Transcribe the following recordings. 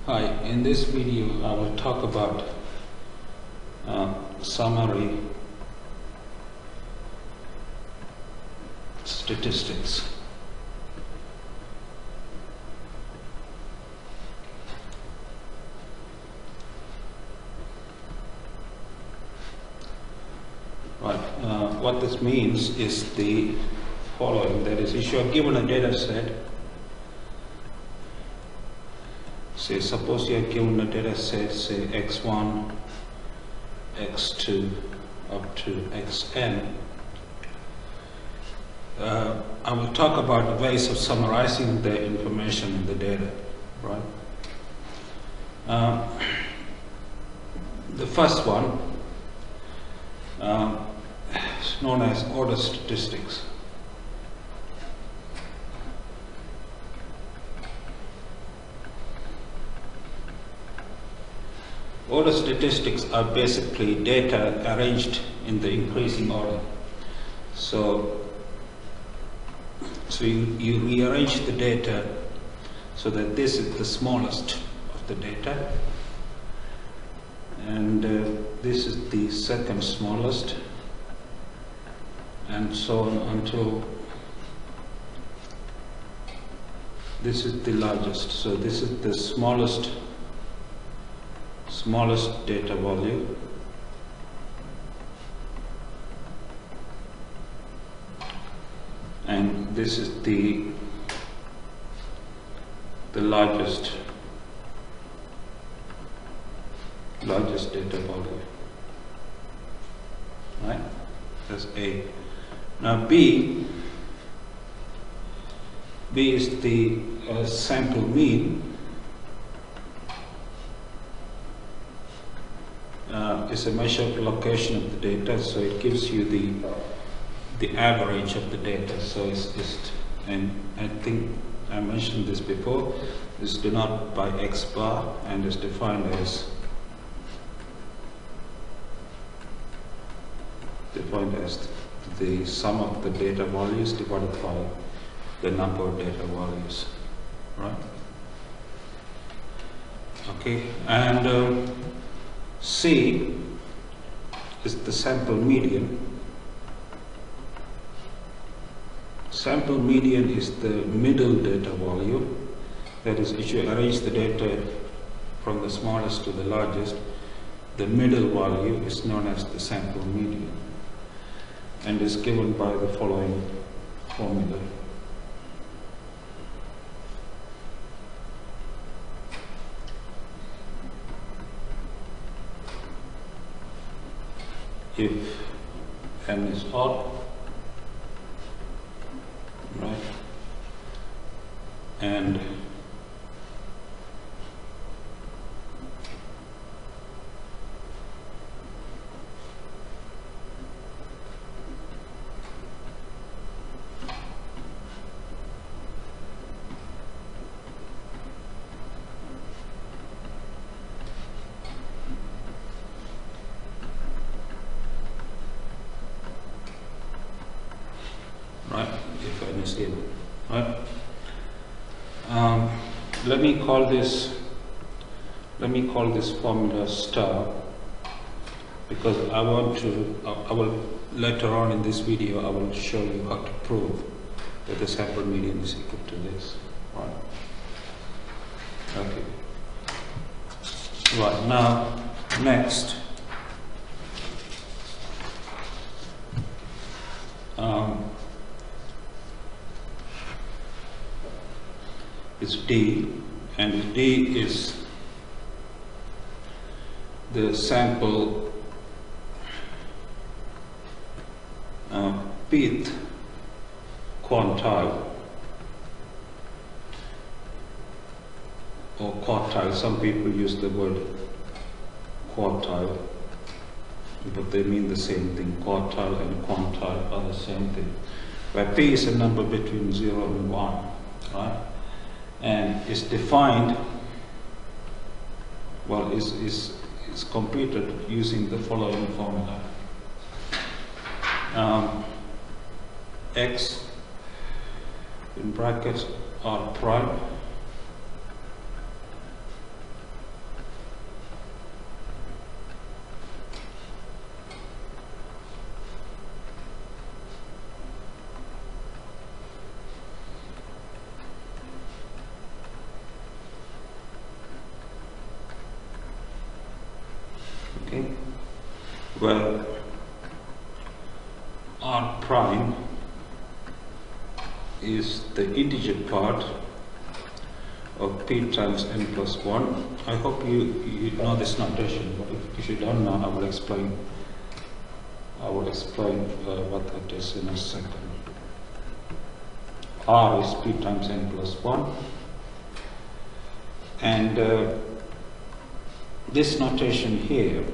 Hi, in this video I will talk about summary statistics. Right. What this means is the following. That is, if you are given a data set, say suppose you are given a data set, say x1, x2 up to xn. I will talk about ways of summarizing the information in the data, right? The first one is known as order statistics. Order statistics are basically data arranged in the increasing order. So you rearrange the data so that this is the smallest of the data, and this is the second smallest, and so on until this is the largest. So this is the smallest data volume, and this is the largest data volume, right? That's A. Now B is the sample mean. Is a measure of location of the data, so it gives you the average of the data. So it's and I think I mentioned this before, is denoted by x bar and is defined as the sum of the data values divided by the number of data values, right? Okay, and C is the sample median. Sample median is the middle data volume. That is, if you arrange the data from the smallest to the largest, the middle value is known as the sample median and is given by the following formula. If n is odd, right, and if n is even, right? Let me call this formula star, because I will later on in this video I will show you how to prove that the sample median is equal to this, right? Okay. Right, now next is D, and D is the sample pth quantile or quartile. Some people use the word quartile, but they mean the same thing. Quartile and quantile are the same thing, where p is a number between 0 and 1, right? And is defined, well, is computed using the following formula. X in brackets R prime where R prime is the integer part of p times n plus 1. I hope you know this notation, but if you don't know, I will explain what that is in a second. R is p times n plus 1, and this notation here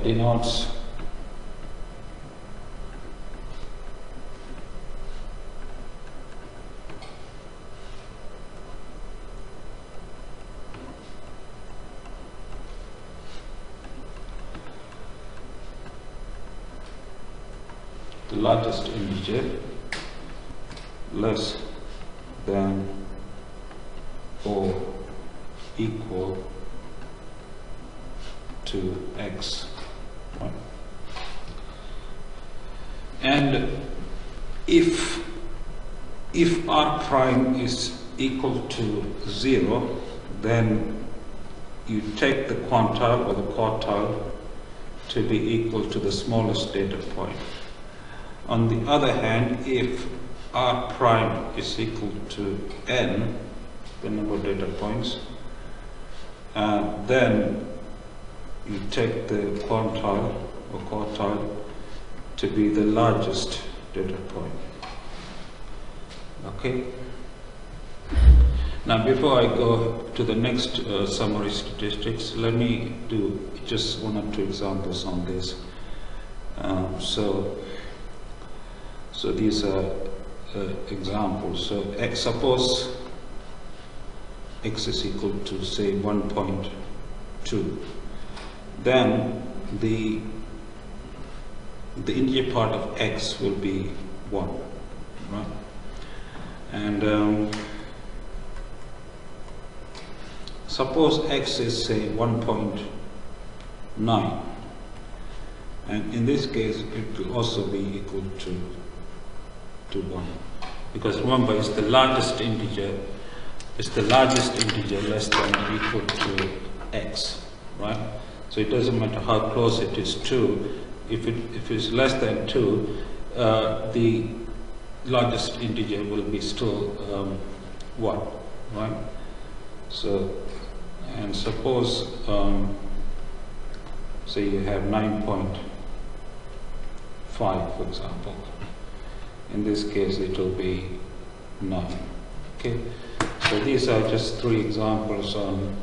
denotes the largest integer less than or equal to x. Right? And if r prime is equal to 0, then you take the quantile or the quartile to be equal to the smallest data point. On the other hand, if r prime is equal to n, the number of data points, then you take the quantile or quartile to be the largest data point. Okay? Now, before I go to the next summary statistics, let me do just one or two examples on this. So these are examples. So suppose x is equal to, say, 1.2. Then the integer part of x will be 1, right? And suppose x is, say, 1.9, and in this case it will also be equal to 1, because remember, it's the largest integer. It's the largest integer less than or equal to x, right? So it doesn't matter how close it is to. If it's less than 2, the largest integer will be still 1, right? So, and suppose, say you have 9.5, for example. In this case, it will be 9. Okay. So these are just 3 examples on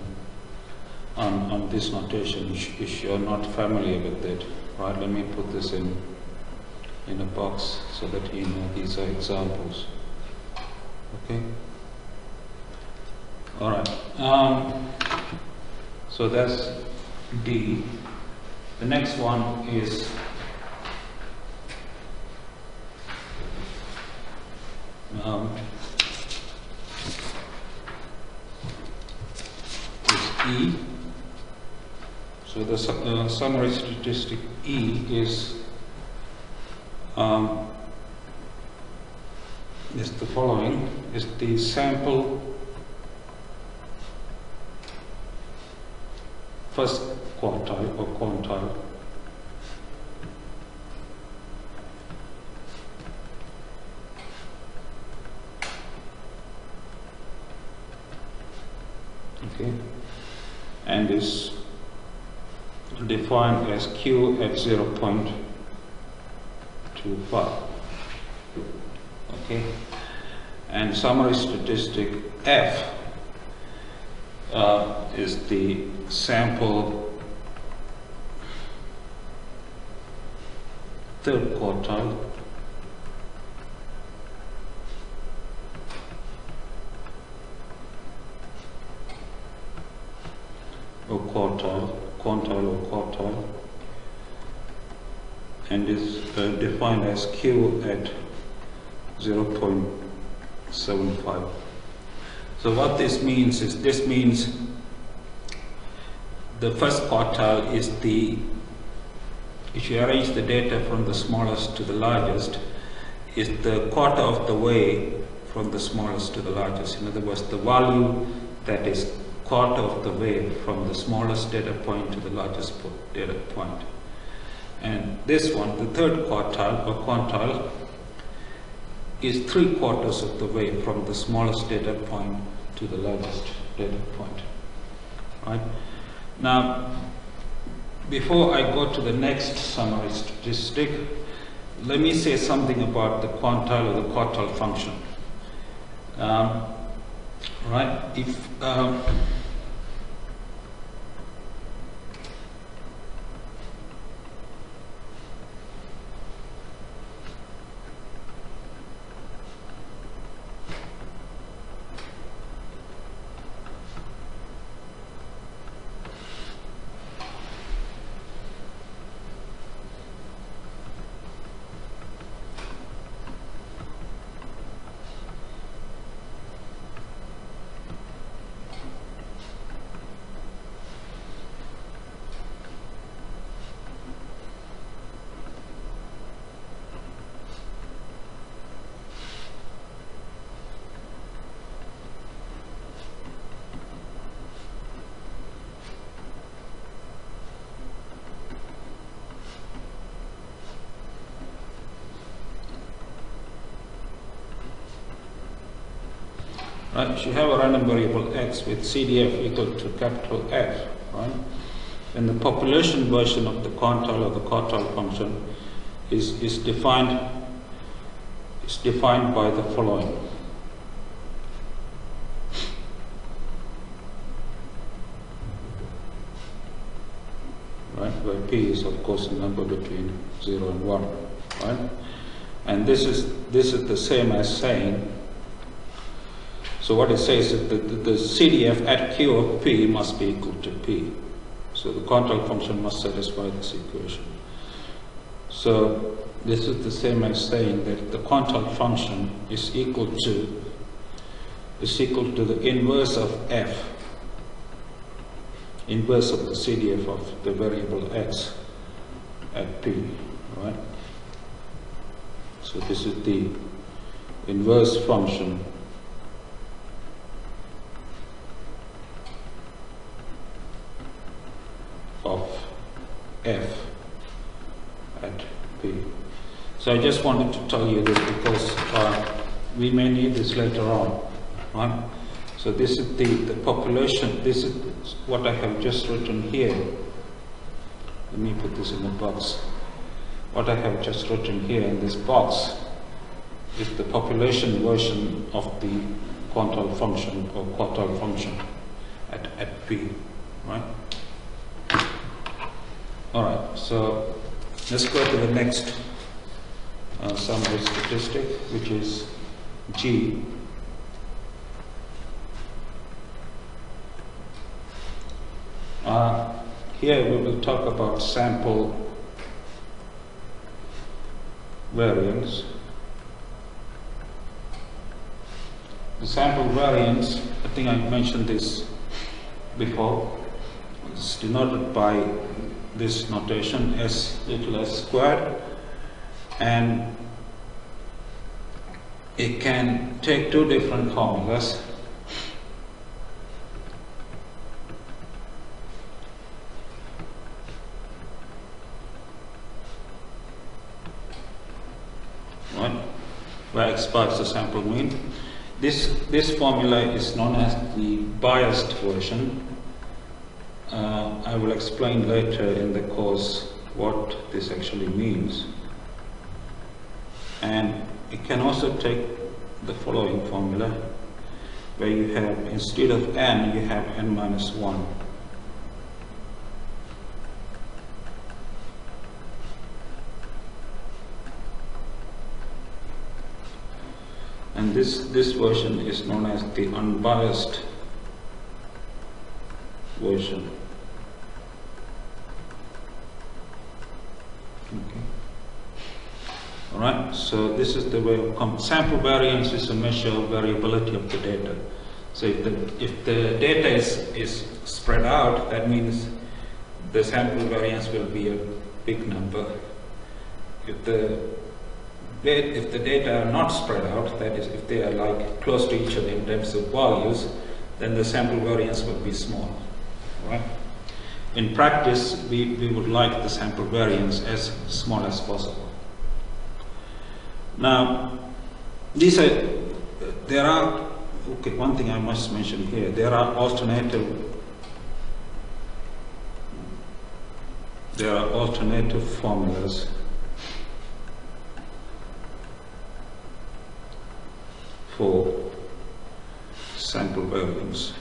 this notation. If you are not familiar with it, right? Let me put this in a box so that you know these are examples. Okay. All right. So that's D. The next one is E. So the summary statistic E is the following: is the sample first quartile or quantile okay, and is defined as Q at 0.25. Okay, and summary statistic F is the sample third quartile or quantile or quartile, and is defined as Q at 0.75. So what this means is, the first quartile is if you arrange the data from the smallest to the largest, is the quarter of the way from the smallest to the largest. In other words, the value that is quarter of the way from the smallest data point to the largest data point. And this one, the third quartile or quantile, is 3/4 of the way from the smallest data point to the largest data point. Right? Now, before I go to the next summary statistic, let me say something about the quantile or the quartile function. Right? Right, you have a random variable x with CDF equal to capital F, right? And the population version of the quantile or the quartile function is defined by the following. Right, where p is of course a number between 0 and 1, right? And this is the same as saying, so what it says is that the CDF at Q of P must be equal to P. So the quantile function must satisfy this equation. So this is the same as saying that the quantile function is equal to the inverse of F, inverse of the CDF of the variable x at P, right? So this is the inverse function of F at P. So I just wanted to tell you this because we may need this later on, right? So this is the population, this is what I have just written here. Let me put this in a box. What I have just written here in this box is the population version of the quantile function or quartile function at P, right? All right, so let's go to the next summary statistic, which is G. Here we will talk about sample variance. The sample variance, I think I mentioned this before, is denoted by this notation s little s squared, and it can take two different formulas. Right, where x bar is the sample mean. This formula is known as the biased version. I will explain later in the course what this actually means. And it can also take the following formula, where you have, instead of n, you have n minus 1. And this version is known as the unbiased version. Okay. All right. So this is the way of sample variance is a measure of variability of the data. So if the data is spread out, that means the sample variance will be a big number. If the data are not spread out, that is, if they are like close to each other in terms of values, then the sample variance would be small, right? In practice, we would like the sample variance as small as possible. Now, there are, okay, one thing I must mention here, there are alternative formulas for sample variance.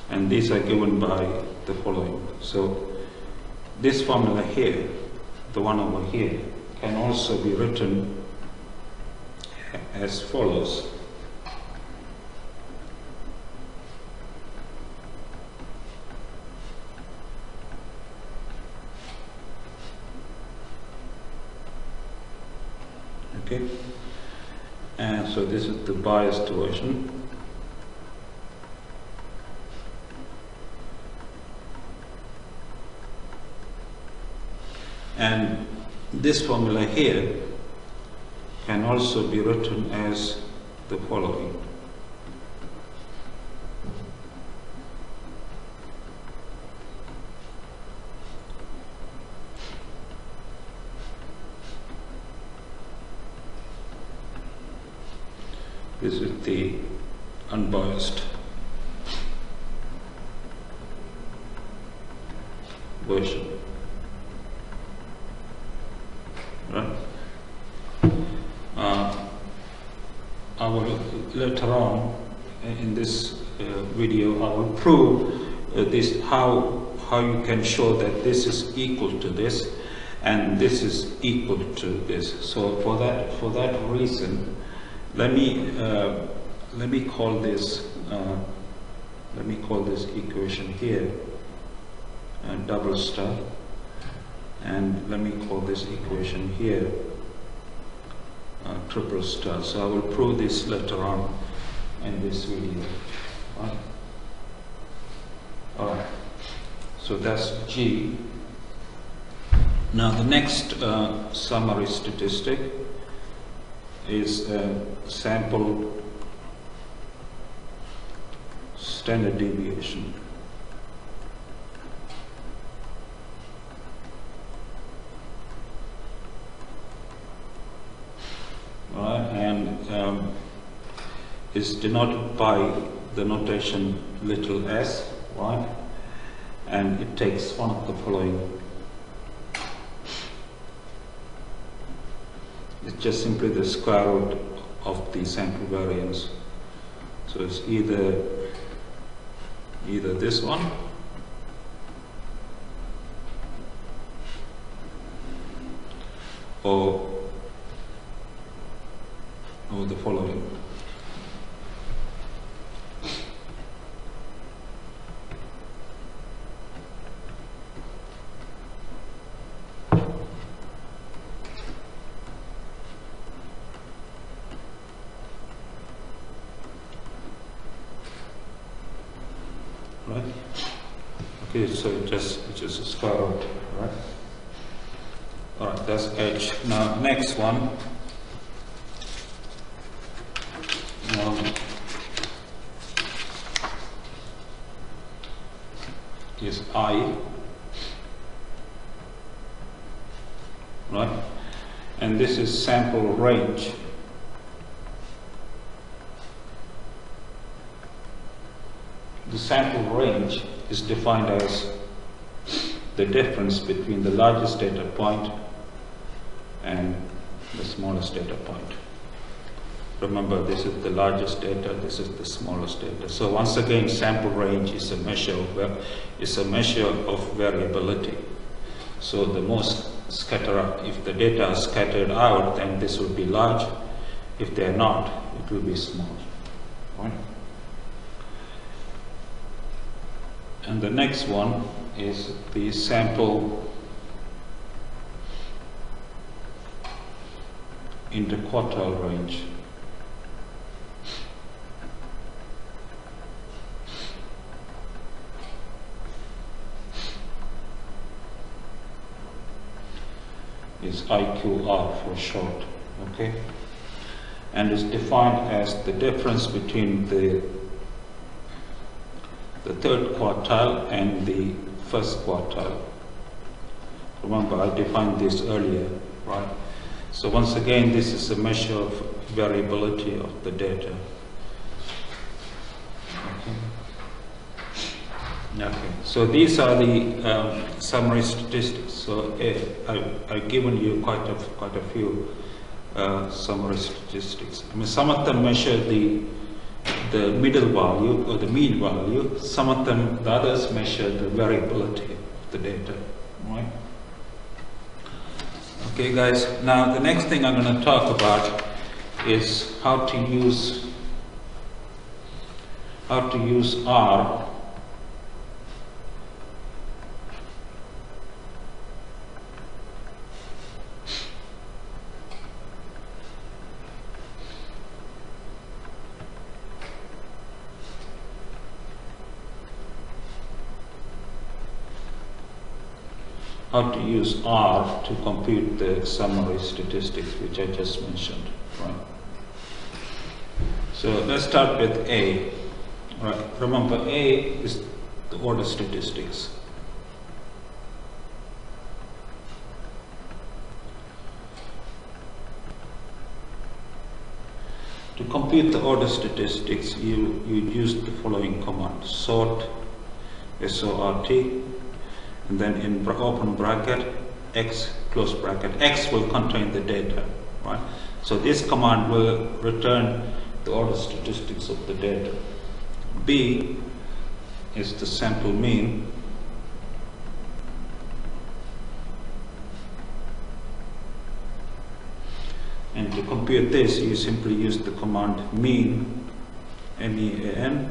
And these are given by the following. So this formula here, the one over here, can also be written as follows. Okay, and so this is the biased version. And this formula here can also be written as the following. This is the unbiased version. Right? I will later on in this video I will prove this how you can show that this is equal to this and this is equal to this. So for that reason, let me call this equation here double star, and let me call this equation here triple star. So I will prove this later on in this video. Right? All right. So that's G. Now the next summary statistic is sample standard deviation. And is denoted by the notation little s, right? And it takes one of the following. It's just simply the square root of the sample variance. So it's either this one or the following. Right? Okay, so it's just a square root, right? All right, that's H. Now, next one. Is I, right? And this is sample range. The sample range is defined as the difference between the largest data point and the smallest data point. Remember, this is the largest data, this is the smallest data. So once again, sample range is a measure of variability. So the most if the data are scattered out, then this will be large. If they are not, it will be small. Right? And the next one is the sample interquartile range. Is IQR for short. okay, and is defined as the difference between the third quartile and the first quartile. Remember, I defined this earlier, right? So once again, this is a measure of variability of the data. Okay, so these are the summary statistics. So I've given you quite a few summary statistics. I mean, some of them measure the middle value or the mean value. Some of them, the others measure the variability of the data, right? Okay, guys. Now the next thing I'm going to talk about is how to use R to compute the summary statistics which I just mentioned, right? So let's start with A. Right. Remember, A is the order statistics. To compute the order statistics, you use the following command: sort, S-O-R-T, and then in open bracket, X, close bracket. X will contain the data, right? So this command will return the order statistics of the data. B is the sample mean. And to compute this, you simply use the command mean, M-E-A-N,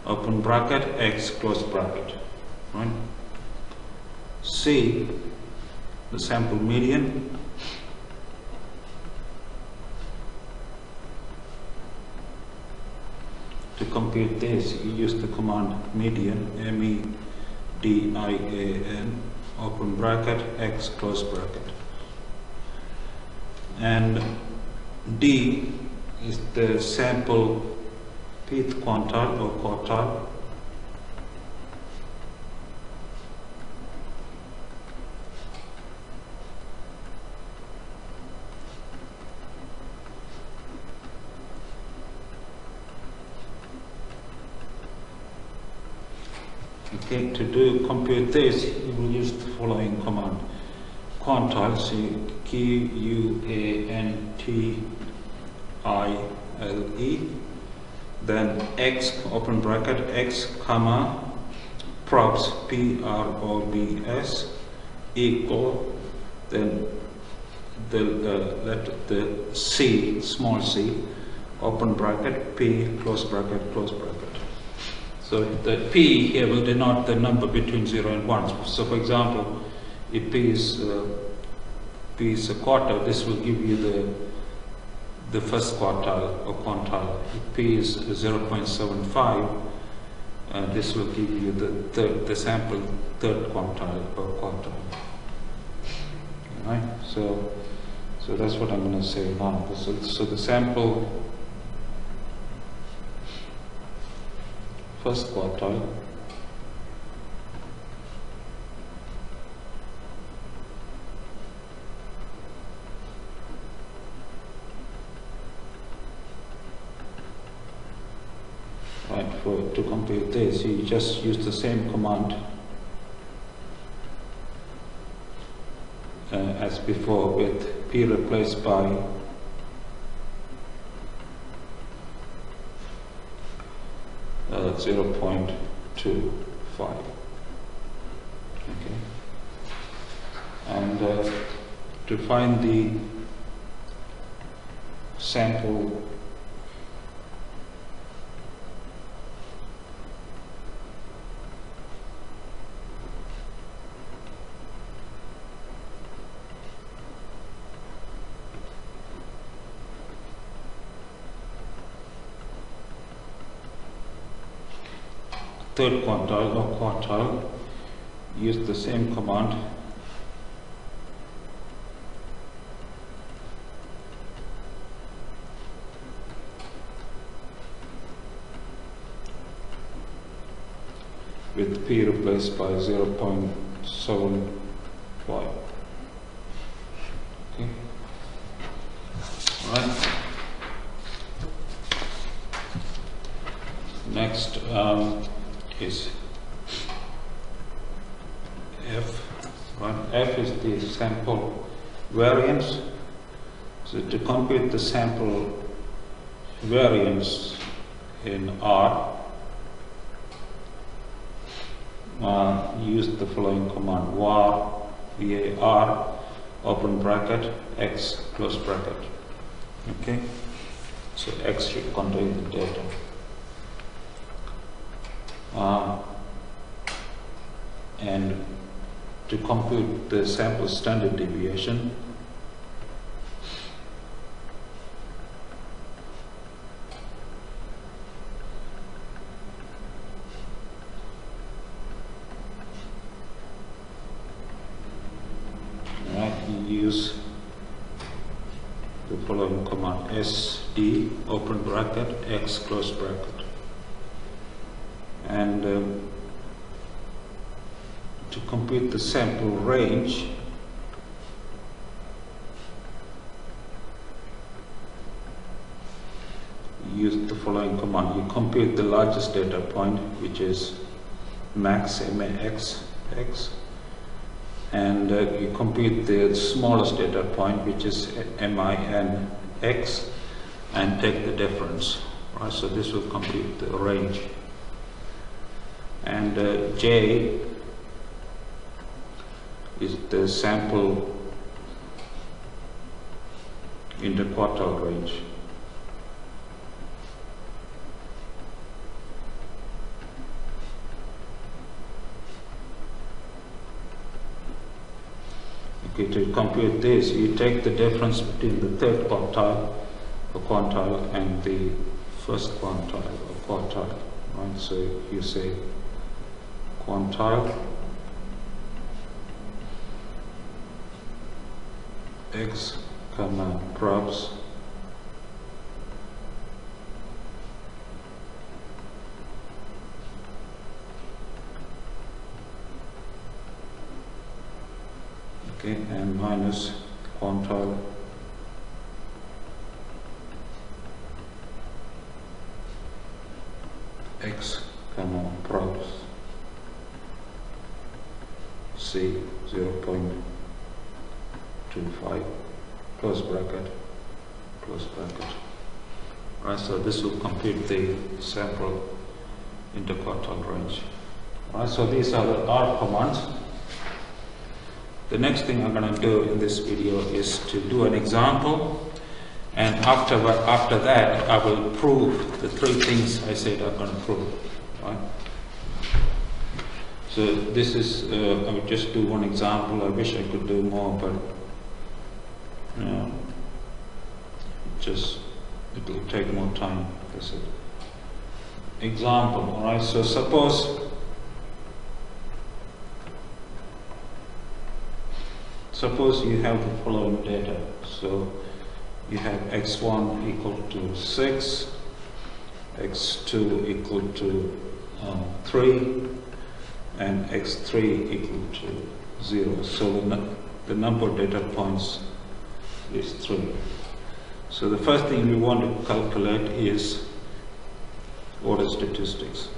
open bracket, X, close bracket, right? C, the sample median. To compute this, you use the command median, M-E-D-I-A-N, open bracket, X, close bracket. And D is the sample pth quantile or quartile. Okay, to compute this, you will use the following command: quantile, so Q-U-A-N-T-I-L-E, then X, open bracket, X, comma, probs, P-R-O-B-S, equal, then the C, small c, open bracket, P, close bracket, close bracket. So the P here will denote the number between 0 and 1. So for example, if P is a quarter, this will give you the first quartile or quantile. If P is 0.75, this will give you the sample third quantile or quartile. Right? So that's what I'm going to say now. So the sample first quartile to compute this, you just use the same command as before, with P replaced by uh, 0.25. Okay, and to find the sample third quantile or quartile, use the same command. with p replaced by 0.75. Okay. All right. Next is f. Right. F is the sample variance. So to compute the sample variance in R, use the following command: var, open bracket, x, close bracket. Okay, so x should contain the data. And to compute the sample standard deviation, use the following command: sd, open bracket, x, close bracket. And to compute the sample range, use the following command. You compute the largest data point, which is max, max, x, and you compute the smallest data point, which is min x, and take the difference. Right? So this will compute the range. And j is the sample interquartile range. Okay, to compute this, you take the difference between the third quartile, or quantile, and the first quantile, or quartile. Right? So you say quantile x, comma, probs okay, and minus quantile x, comma, probs c 0.25, close bracket, close bracket. Right, so this will compute the sample interquartile range. Right, so these are the R commands. The next thing I'm going to do in this video is to do an example, and after that I will prove the three things I said I'm going to prove. Right? So this is, I would just do one example. I wish I could do more, but you know, it will take more time. That's it. Example, all right? So suppose you have the following data. So you have x1 equal to 6, x2 equal to 3, and x3 equal to 0. So the number of data points is 3. So the first thing we want to calculate is order statistics.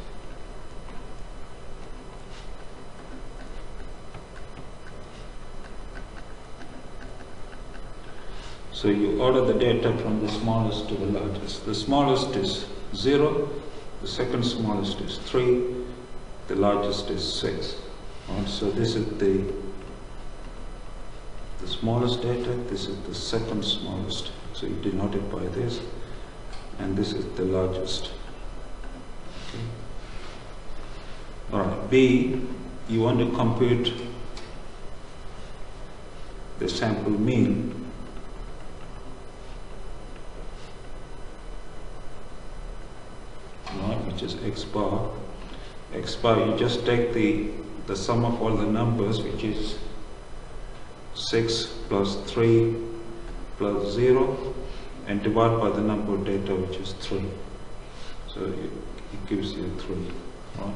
So you order the data from the smallest to the largest. The smallest is 0, the second smallest is 3, the largest is 6. Right? So this is the smallest data, this is the second smallest. So you denote it by this, and this is the largest. Okay. Alright, B, you want to compute the sample mean. Which is x bar. X bar, you just take the sum of all the numbers, which is 6 plus 3 plus 0, and divide by the number of data, which is 3. So it gives you 3. Right?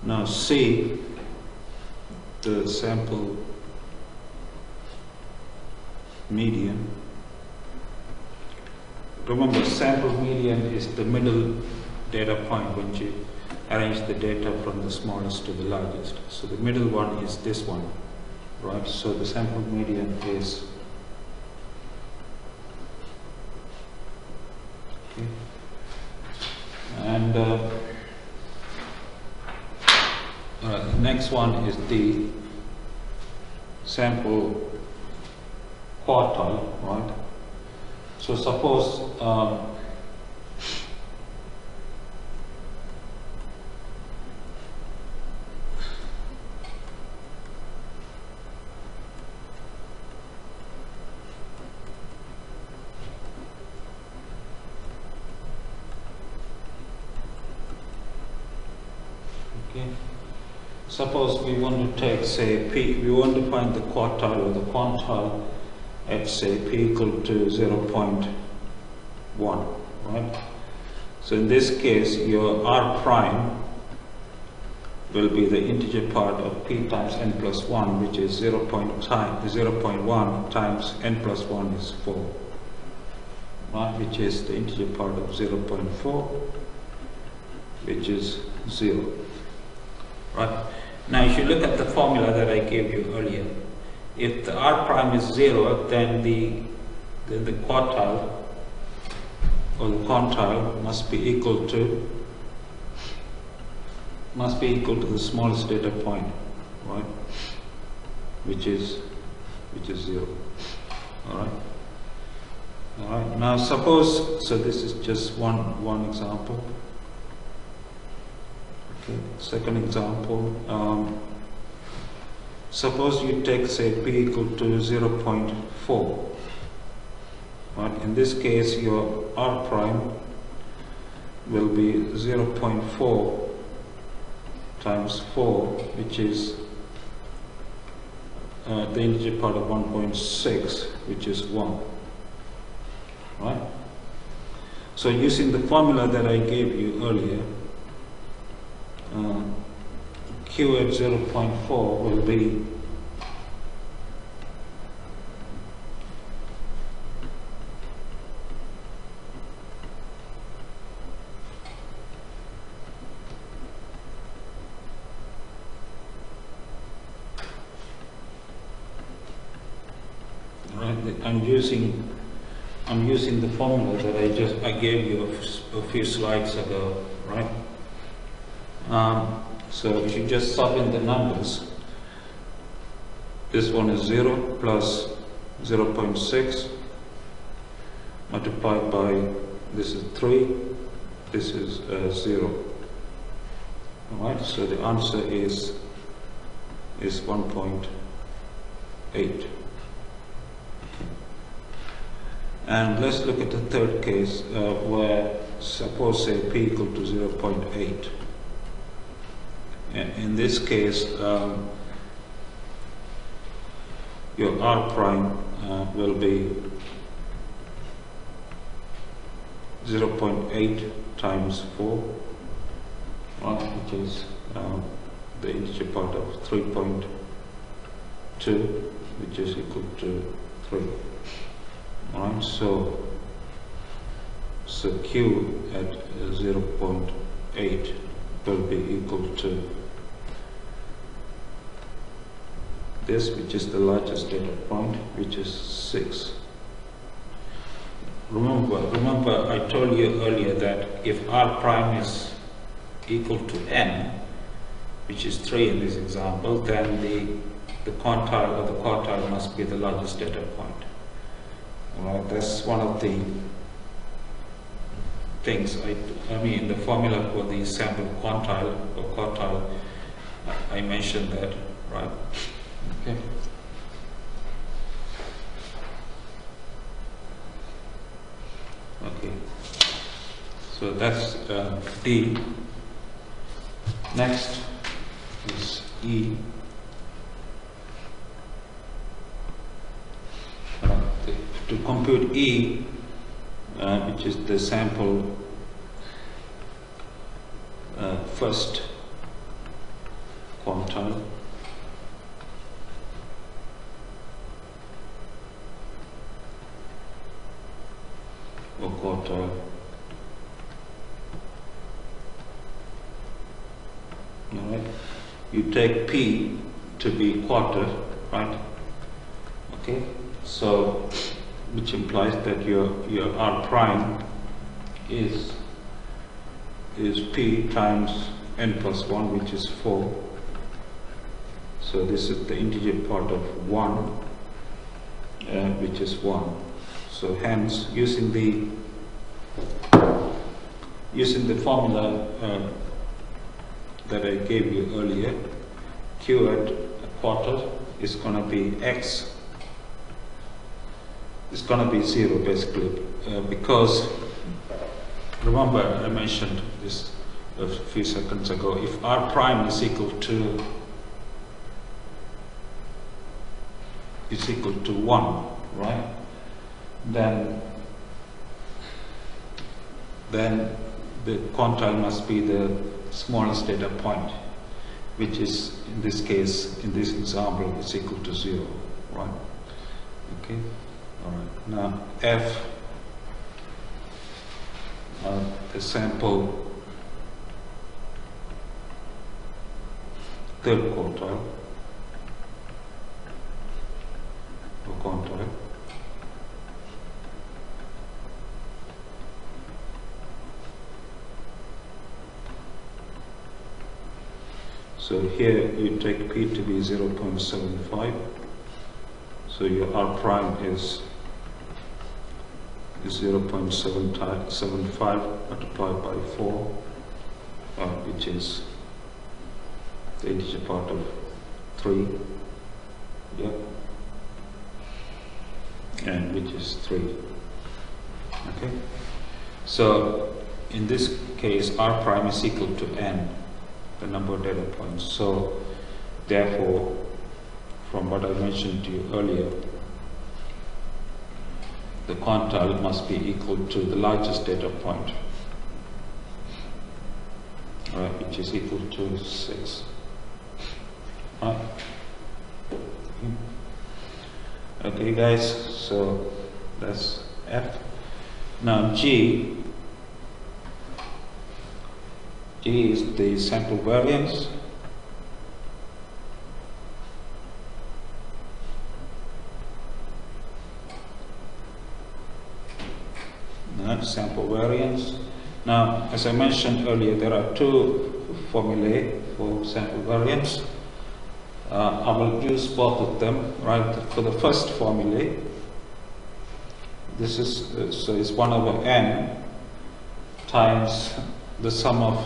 Now C, the sample median. Remember, sample median is the middle data point when you arrange the data from the smallest to the largest. So the middle one is this one, right? So the sample median is okay. And the next one is the sample quartile, right? So suppose suppose we want to take, say, P, we want to find the quartile or the quantile at, say, P equal to 0.1, right? So in this case, your R prime will be the integer part of P times n plus 1, which is 0.1 times n plus 1 is 4, right? Which is the integer part of 0.4, which is 0, right? Now, if you look at the formula that I gave you earlier, if the R prime is 0, then the quartile or the quantile must be equal to the smallest data point, right? Which is 0. All right. All right. Now, suppose, so this is just one example. Okay. Second example. Suppose you take, say, P equal to 0.4. Right? In this case, your R prime will be 0.4 times 4, which is the integer part of 1.6, which is 1. Right? So using the formula that I gave you earlier, Q at 0.4 will be right. I'm using the formula that I gave you a few slides ago, right? So if you just sub in the numbers, this one is 0 plus 0.6 multiplied by, this is 3, this is 0. Alright, so the answer is 1.8. And let's look at the third case where suppose, say, P equal to 0.8. In this case, your R prime will be 0.8 times 4, right, which is the integer part of 3.2, which is equal to 3. Right, so Q at 0.8 will be equal to this, which is the largest data point, which is 6. Remember, I told you earlier that if R prime is equal to n, which is 3 in this example, then the quantile or the quartile must be the largest data point. Alright, that's one of the things. I mean, the formula for the sample quantile or quartile, I mentioned that, right? Okay. Okay. So that's D. Next is E. To compute E, which is the sample first quantile, or quartile. Alright, you take P to be quarter, right? Okay, so which implies that your R prime is P times n plus 1, which is 4. So this is the integer part of 1, which is 1. So hence, using the formula that I gave you earlier, Q at a quarter is going to be X. It's going to be 0 basically, because remember I mentioned this a few seconds ago. If R prime is equal to 1, right? Then the quantile must be the smallest data point, which is in this case, in this example, is equal to 0, right? Okay. All right. Now F, the sample third quartile or quantile. So here you take P to be 0.75. So your R prime is 0.75 multiplied by 4, which is the integer part of 3, yeah, and which is 3. Okay, so in this case R prime is equal to n, the number of data points. So therefore, from what I mentioned to you earlier, the quantile must be equal to the largest data point, right, which is equal to 6. Right? Okay guys, so that's F. Now G is the sample variance. Sample variance. Now, as I mentioned earlier, there are two formulae for sample variance. I will use both of them, right? For the first formulae, this is so it's 1 over n times the sum of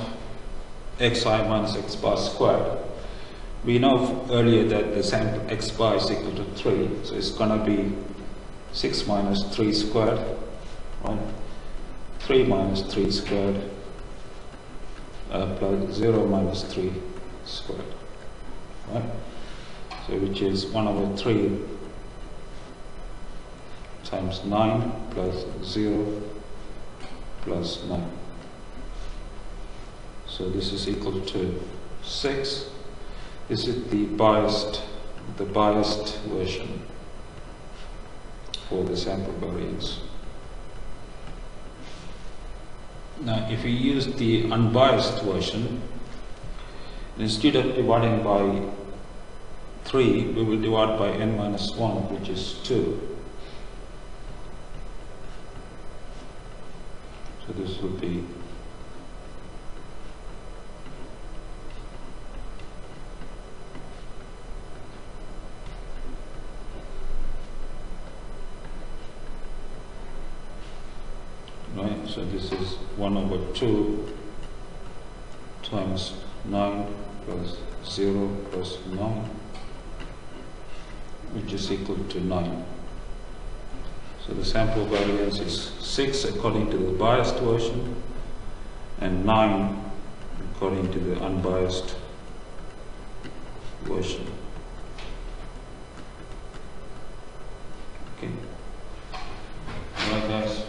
xi minus x bar squared. We know earlier that the sample x bar is equal to 3, so it's going to be 6 minus 3 squared, right? 3 minus 3 squared plus 0 minus 3 squared, right? So which is 1 over 3 times 9 plus 0 plus 9. So this is equal to 6. This is the biased version for the sample variance. Now, if we use the unbiased version, instead of dividing by 3, we will divide by n minus 1, which is 2. So this will be right, so this is 1 over 2 times 9 plus 0 plus 9, which is equal to 9. So the sample variance is 6 according to the biased version and 9 according to the unbiased version. Okay. Alright guys.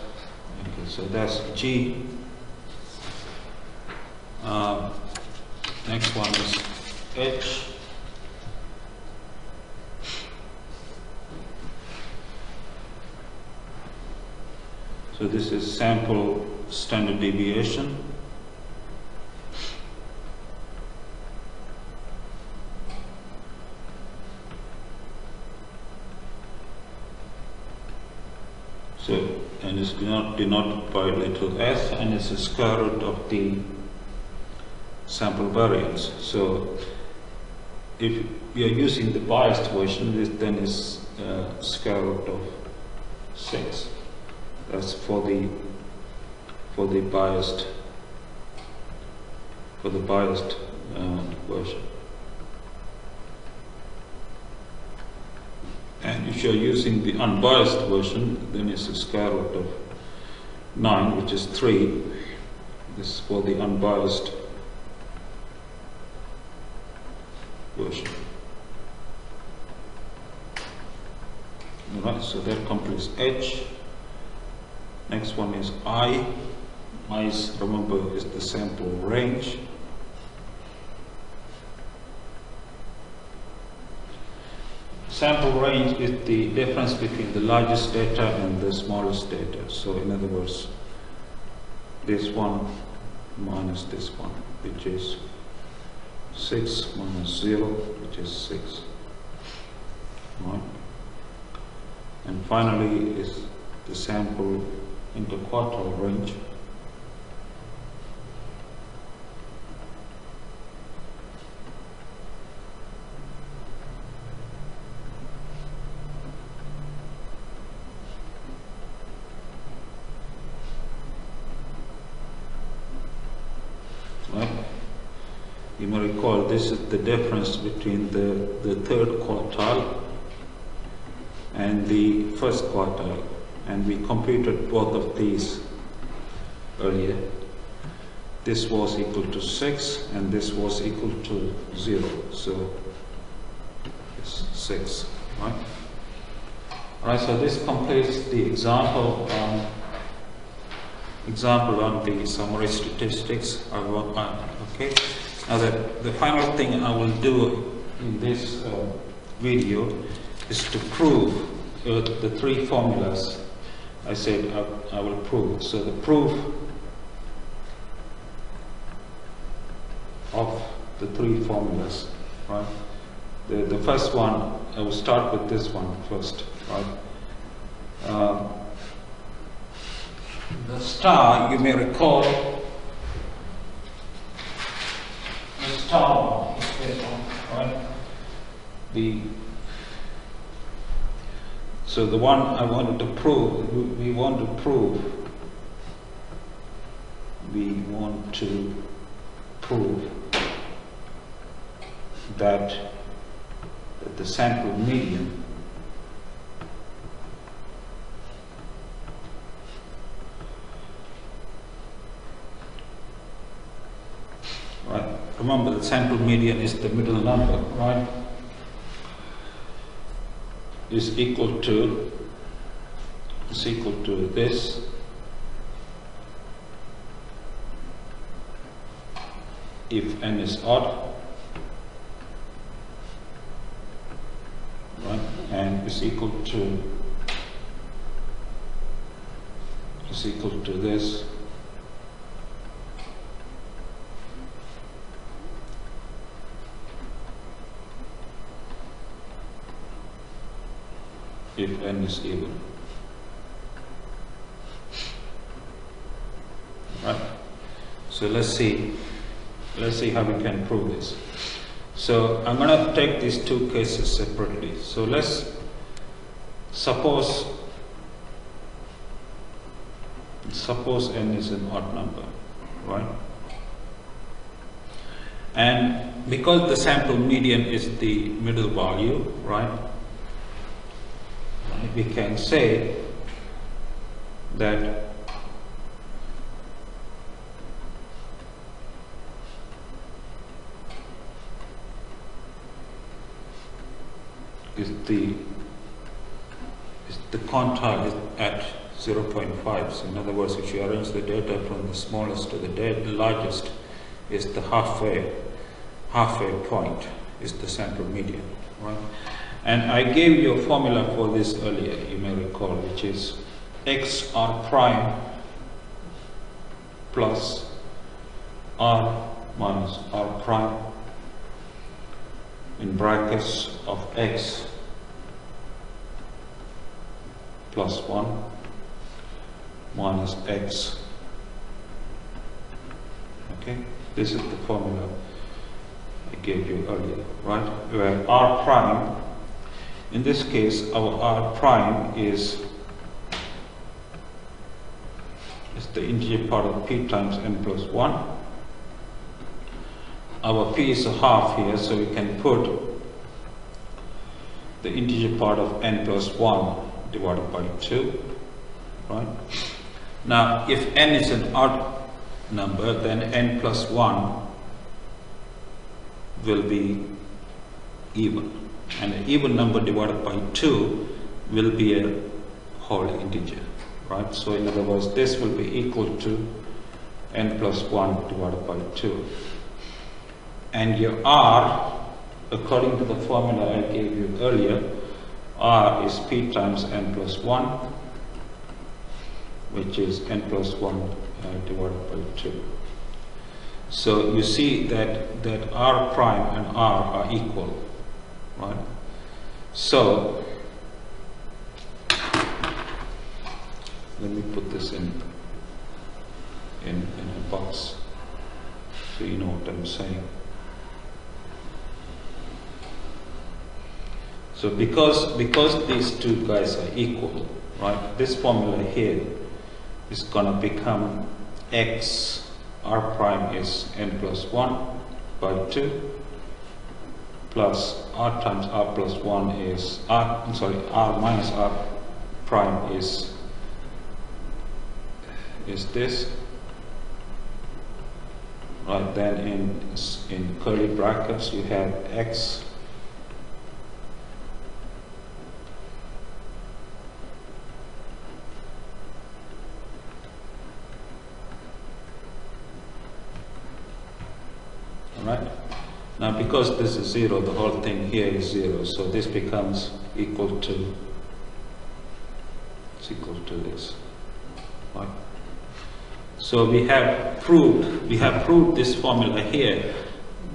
Okay, so that's G. Next one is H. So this is sample standard deviation. So, and it's denoted by little s, and it's the square root of the sample variance. So if we are using the biased version, this then is square root of 6. That's for the biased version. And if you are using the unbiased version, then it's the square root of 9, which is 3. This is for the unbiased version. Alright, so that completes H. Next one is I. I is, remember, is the sample range. Sample range is the difference between the largest data and the smallest data. So in other words, this one minus this one, which is 6 minus 0, which is 6. Right? And finally is the sample interquartile range. You may recall this is the difference between the third quartile and the first quartile, and we computed both of these earlier. This was equal to 6 and this was equal to 0, so it's 6, right? Alright, so this completes the example on the summary statistics. Okay. Now the final thing I will do in this video is to prove the three formulas I said I will prove. So the proof of the three formulas, right? The first one, I will start with this one first, right? The star, you may recall, the star one is this one, right? So the one I wanted to prove, we want to prove that the sample median right? Remember, the sample median is the middle number, right? Is equal to this if n is odd, right? And is equal to this if n is even. Right? So let's see how we can prove this. So I'm going to take these two cases separately. So let's suppose n is an odd number, right? And because the sample median is the middle value, right? We can say that the quantile is at 0.5. So in other words, if you arrange the data from the smallest to the largest, is the halfway halfway point is the central median, right? And I gave you a formula for this earlier, you may recall, which is x r prime plus r minus r prime in brackets of x plus 1 minus x. Okay, this is the formula I gave you earlier, right? Where r prime, in this case, our r prime is the integer part of p times n plus 1. Our p is a half here, so we can put the integer part of n plus 1 divided by 2, right? Now, if n is an odd number, then n plus 1 will be even, and an even number divided by 2 will be a whole integer, right? So in other words, this will be equal to n plus 1 divided by 2. And your r, according to the formula I gave you earlier, r is p times n plus 1, which is n plus 1 divided by 2. So you see that r prime and r are equal, right? So let me put this in a box so you know what I'm saying. So because these two guys are equal, right, this formula here is gonna become x r prime is n plus 1 by 2 plus r times r plus 1 is r minus r prime is this, right? Then in curly brackets you have x right? Now because this is 0, the whole thing here is 0, so this becomes equal to this, right? So we have proved this formula here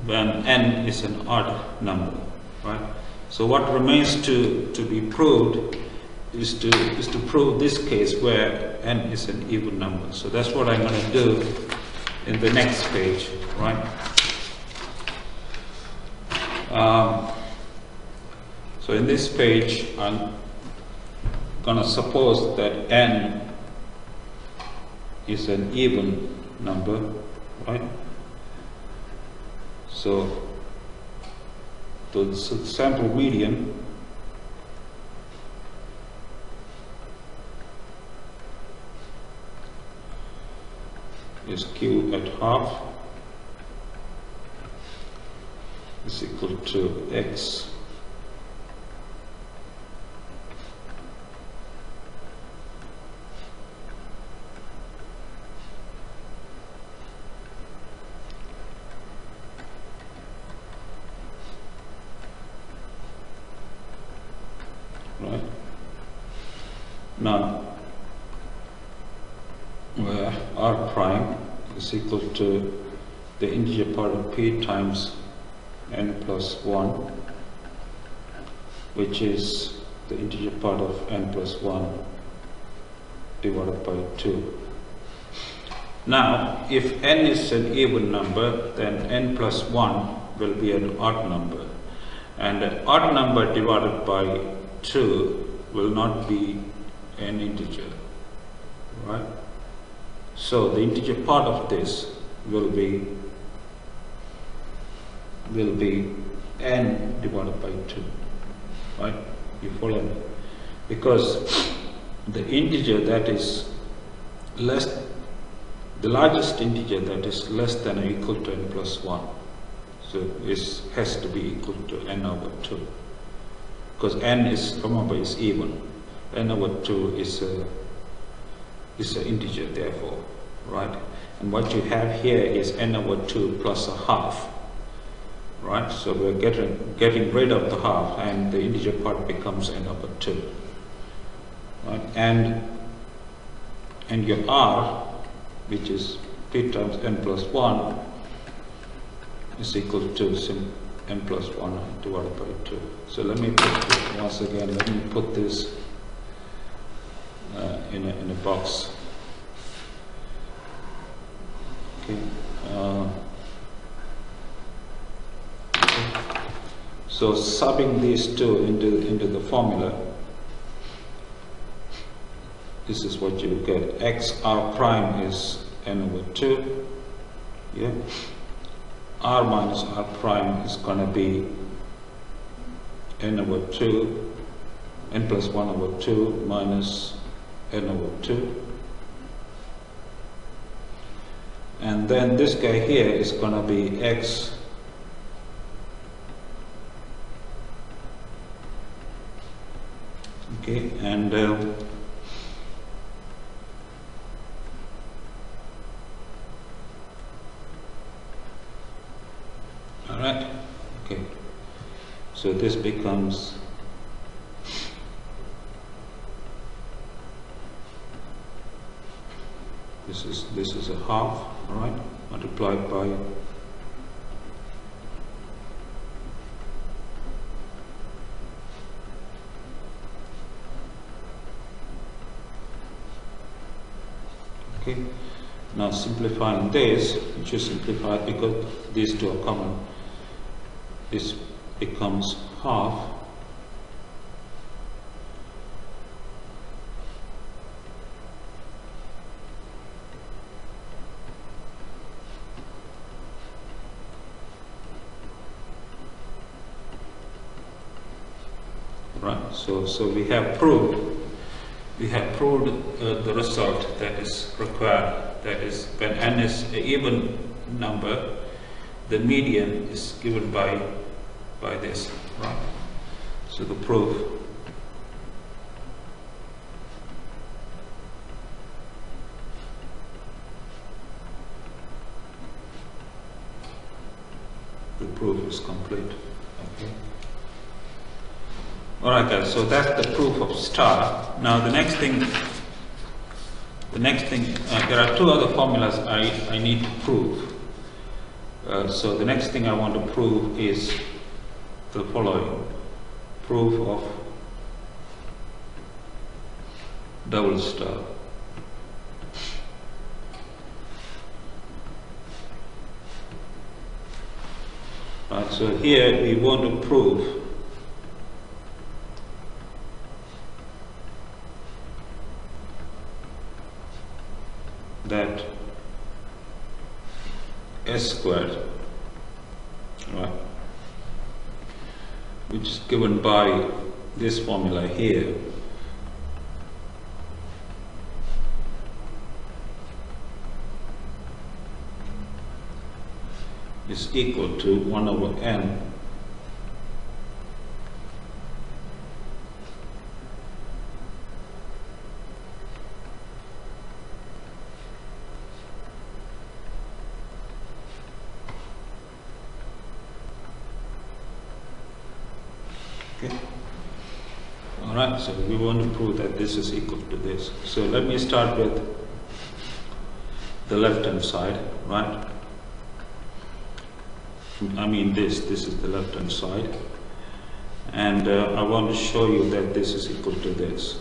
when n is an odd number, right? So what remains to be proved is to prove this case where n is an even number. So that's what I'm going to do in the next page, right? So in this page, I'm going to suppose that n is an even number, right? So the sample median is q at half is equal to x right. Now where r prime is equal to the integer part of p times n plus 1, which is the integer part of n plus 1 divided by 2. Now, if n is an even number, then n plus 1 will be an odd number, and an odd number divided by 2 will not be an integer, right? So the integer part of this will be n divided by 2, right? You follow me? Because the integer that is the largest integer that is less than or equal to n plus 1, so has to be equal to n over 2, because n is, remember, is even. N over 2 is an integer, therefore, right? And what you have here is n over 2 plus a half, right? So we're getting rid of the half, and the integer part becomes n over 2, right? And your r, which is p times n plus 1, is equal to n plus 1 divided by 2. So let me put this, once again, let me put this in a box. Okay. So subbing these two into the formula, this is what you get. X r prime is n over 2. Yeah. R minus r prime is going to be n over 2, n plus 1 over 2 minus n over 2. And then this guy here is going to be x okay, and all right, okay, so this becomes this is a half, all right, multiplied by okay. Now simplifying this, you should simplify because these two are common. This becomes half right. So we have proved the result that is required. That is, when n is an even number, the median is given by this, right? So the proof is complete. Okay. All right, guys. So that's the proof of star. Now the next thing, there are two other formulas I need to prove. So the next thing I want to prove is the following: proof of double star. Right, so here we want to prove that s squared, right, which is given by this formula here, is equal to 1 over n okay. All right, so we want to prove that this is equal to this. So let me start with the left hand side, right? I mean this is the left hand side, and I want to show you that this is equal to this.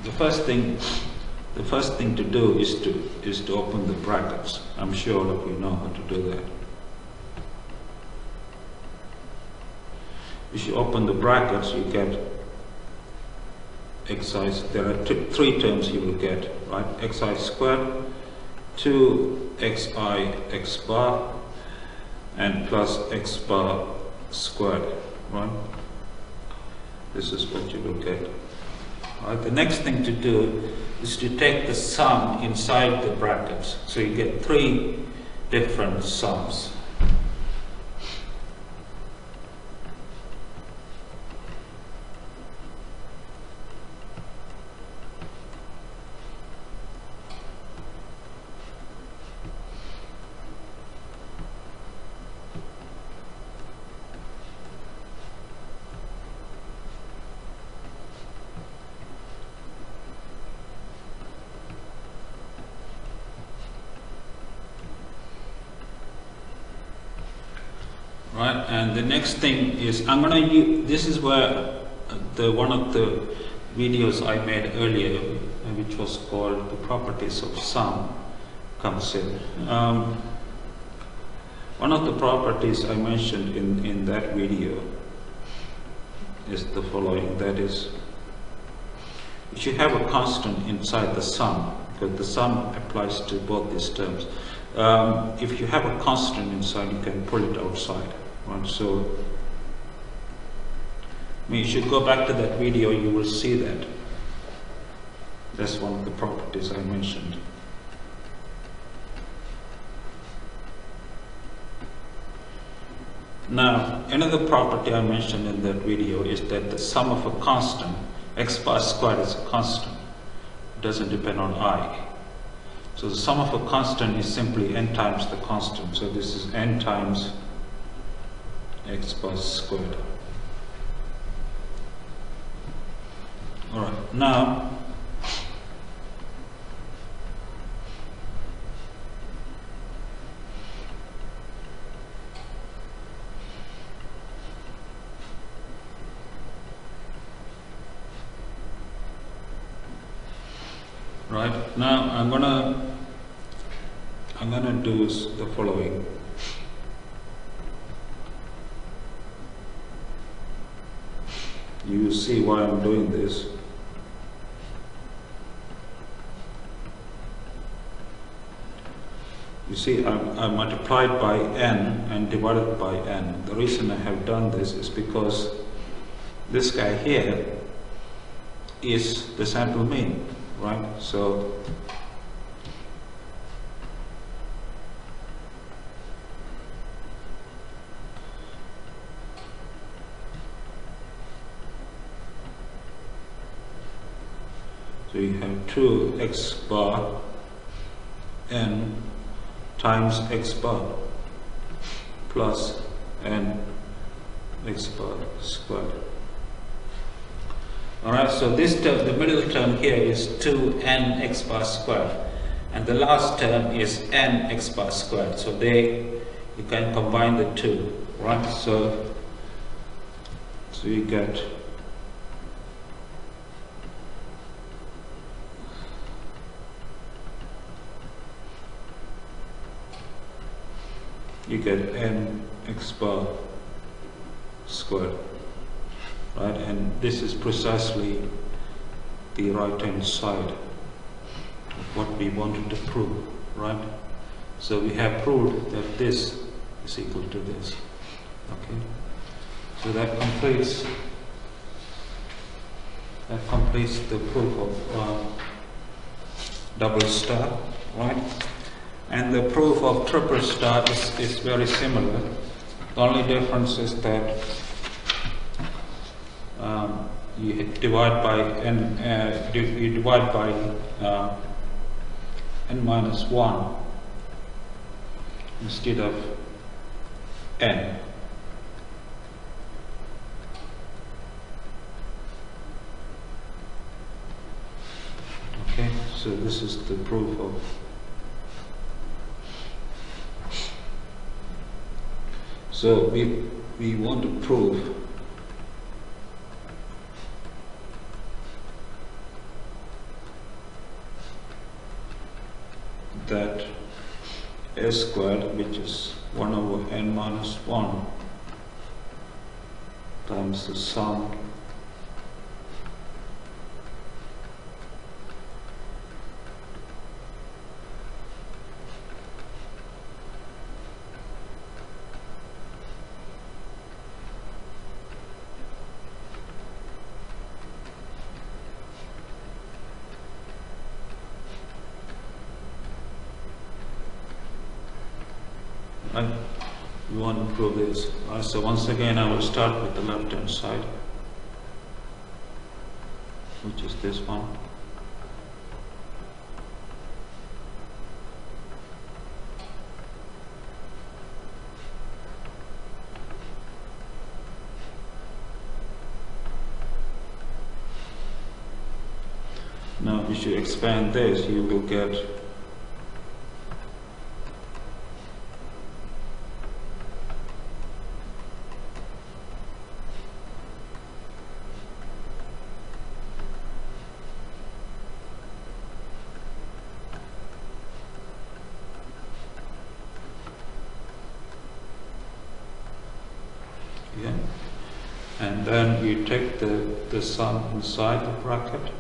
The first thing to do is to open the brackets. I'm sure all of you know how to do that. If you open the brackets, you get xi. There are three terms you will get, right? Xi squared, 2xi x bar, and plus x bar squared, right? This is what you will get. Right, the next thing to do is to take the sum inside the brackets. So you get three different sums. Right, and the next thing is I'm gonna use, this is where one of the videos I made earlier, which was called the properties of sum, comes in. One of the properties I mentioned in that video is the following, that is, if you have a constant inside the sum, because the sum applies to both these terms, if you have a constant inside, you can pull it outside. Right? So, you should go back to that video, you will see that. That's one of the properties I mentioned. Now, another property I mentioned in that video is that the sum of a constant, x bar squared is a constant. It doesn't depend on I. So the sum of a constant is simply n times the constant. So this is n times x bar squared. Alright, now I'm gonna do the following. You see why I'm doing this. You see, I multiplied by n and divided by n. The reason I have done this is because this guy here is the sample mean, right? So you have 2x bar n times x bar plus n x bar squared. Alright, so this term, the middle term here is 2n x bar squared, and the last term is n x bar squared. So you can combine the two, right? So you get n x bar squared, right? And this is precisely the right hand side of what we wanted to prove, right? So we have proved that this is equal to this. Okay, so that completes the proof of double star, right? And the proof of triple star is very similar. The only difference is that you divide by n. You divide by n minus 1 instead of n. Okay, so this is the proof of. So we want to prove that s squared, which is 1 over n minus 1 times the sum we want to prove this. So once again I will start with the left hand side, which is this one. Now if you expand this, you will get and then you take the sum inside the bracket.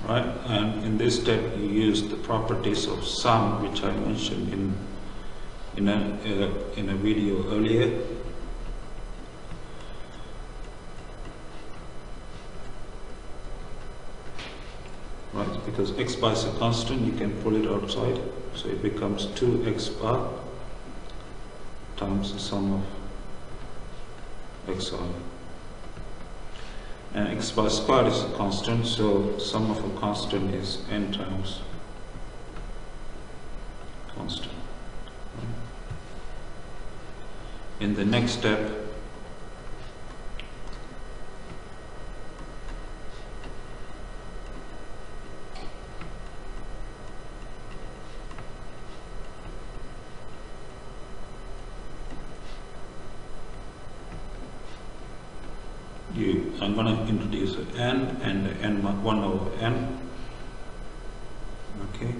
Right, and in this step you use the properties of sum, which I mentioned in a video earlier. Right, because x bar is a constant, you can pull it outside, so it becomes 2x bar times the sum of xi. And x bar squared is a constant, so sum of a constant is n times constant. In the next step, I'm going to introduce an n and n 1 over n. Okay.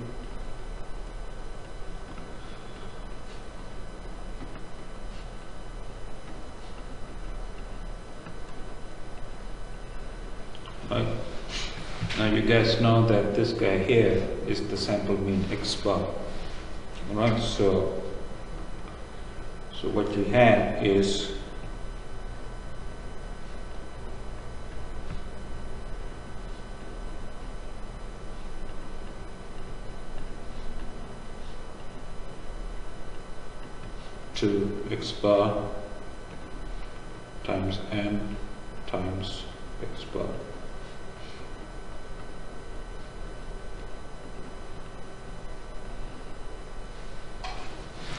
Right. Now you guys know that this guy here is the sample mean x bar. Alright, so what you have is to x bar times n times x bar.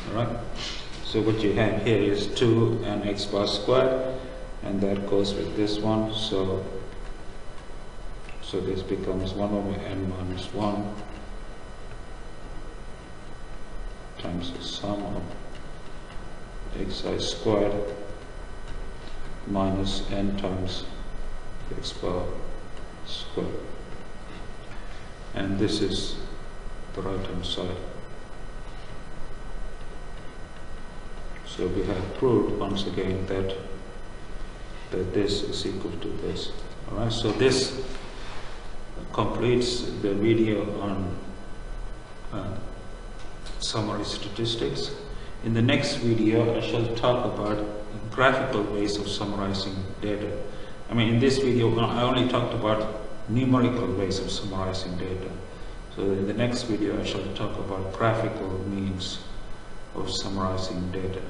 Alright, so what you have here is 2n x bar squared, and that goes with this one, so this becomes 1 over n minus 1 times the sum of xi squared minus n times x bar squared, and this is the right hand side. So we have proved once again that this is equal to this. Alright, so this completes the video on summary statistics. In the next video, I shall talk about graphical ways of summarizing data. I mean, in this video, I only talked about numerical ways of summarizing data. So in the next video, I shall talk about graphical means of summarizing data.